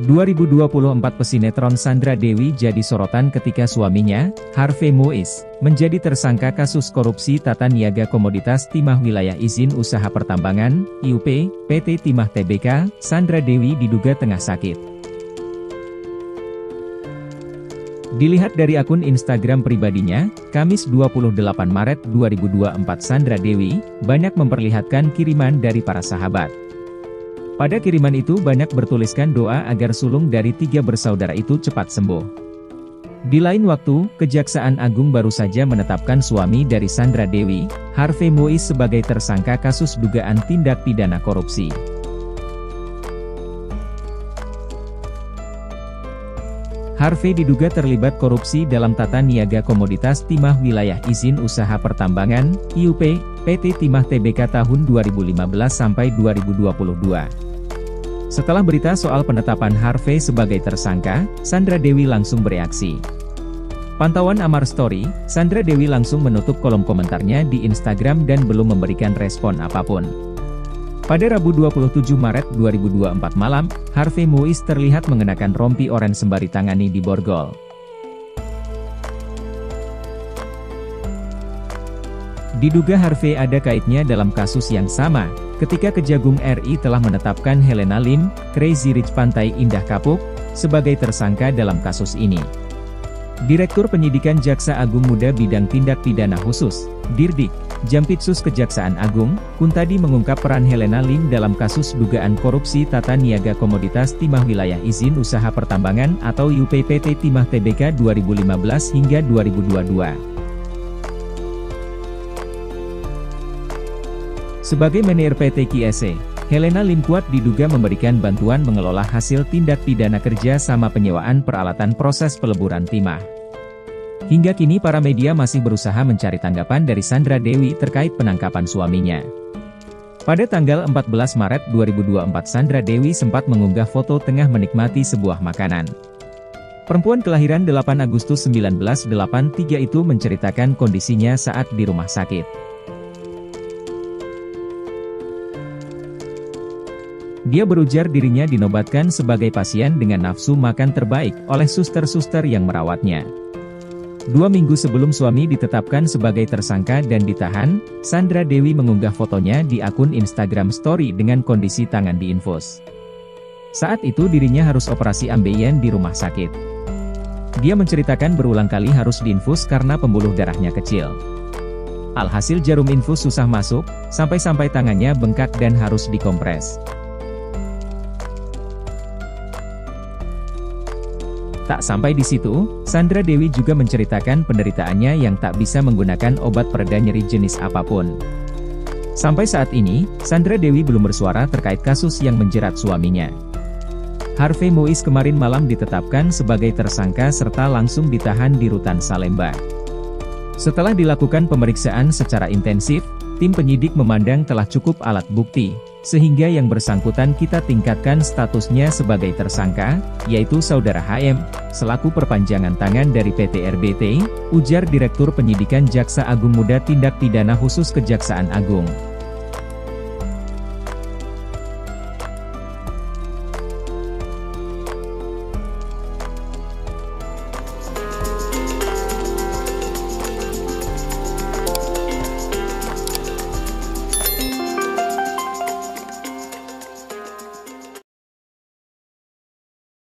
2024 pesinetron Sandra Dewi jadi sorotan ketika suaminya, Harvey Moise, menjadi tersangka kasus korupsi tata niaga komoditas timah wilayah izin usaha pertambangan, IUP, PT Timah Tbk. Sandra Dewi diduga tengah sakit. Dilihat dari akun Instagram pribadinya, Kamis 28 Maret 2024 Sandra Dewi, banyak memperlihatkan kiriman dari para sahabat. Pada kiriman itu banyak bertuliskan doa agar sulung dari 3 bersaudara itu cepat sembuh. Di lain waktu, Kejaksaan Agung baru saja menetapkan suami dari Sandra Dewi, Harvey Moise sebagai tersangka kasus dugaan tindak pidana korupsi. Harvey diduga terlibat korupsi dalam tata niaga komoditas timah wilayah izin usaha pertambangan, IUP, PT Timah Tbk tahun 2015 sampai 2022. Setelah berita soal penetapan Harvey sebagai tersangka, Sandra Dewi langsung bereaksi. Pantauan Amar Story, Sandra Dewi langsung menutup kolom komentarnya di Instagram dan belum memberikan respon apapun. Pada Rabu 27 Maret 2024 malam, Harvey Moise terlihat mengenakan rompi oranye sembari tangani di borgol. Diduga Harvey ada kaitnya dalam kasus yang sama, ketika Kejagung RI telah menetapkan Helena Lim, Crazy Rich Pantai Indah Kapuk, sebagai tersangka dalam kasus ini. Direktur Penyidikan Jaksa Agung Muda Bidang Tindak Pidana Khusus, Dirdik, Jampitsus Kejaksaan Agung, Kuntadi mengungkap peran Helena Lim dalam kasus dugaan korupsi tata niaga komoditas timah wilayah izin usaha pertambangan atau IUP PT Timah Tbk 2015 hingga 2022. Sebagai manajer PT KSE, Helena Lim kuat diduga memberikan bantuan mengelola hasil tindak pidana kerja sama penyewaan peralatan proses peleburan timah. Hingga kini para media masih berusaha mencari tanggapan dari Sandra Dewi terkait penangkapan suaminya. Pada tanggal 14 Maret 2024 Sandra Dewi sempat mengunggah foto tengah menikmati sebuah makanan. Perempuan kelahiran 8 Agustus 1983 itu menceritakan kondisinya saat di rumah sakit. Dia berujar dirinya dinobatkan sebagai pasien dengan nafsu makan terbaik oleh suster-suster yang merawatnya. 2 minggu sebelum suami ditetapkan sebagai tersangka dan ditahan, Sandra Dewi mengunggah fotonya di akun Instagram Story dengan kondisi tangan diinfus. Saat itu dirinya harus operasi ambeien di rumah sakit. Dia menceritakan berulang kali harus diinfus karena pembuluh darahnya kecil. Alhasil jarum infus susah masuk, sampai-sampai tangannya bengkak dan harus dikompres. Tak sampai di situ, Sandra Dewi juga menceritakan penderitaannya yang tak bisa menggunakan obat pereda nyeri jenis apapun. Sampai saat ini, Sandra Dewi belum bersuara terkait kasus yang menjerat suaminya. Harvey Moise kemarin malam ditetapkan sebagai tersangka serta langsung ditahan di Rutan Salemba. Setelah dilakukan pemeriksaan secara intensif, tim penyidik memandang telah cukup alat bukti, sehingga yang bersangkutan kita tingkatkan statusnya sebagai tersangka, yaitu Saudara HM, selaku perpanjangan tangan dari PT RBT, ujar Direktur Penyidikan Jaksa Agung Muda Tindak Pidana Khusus Kejaksaan Agung.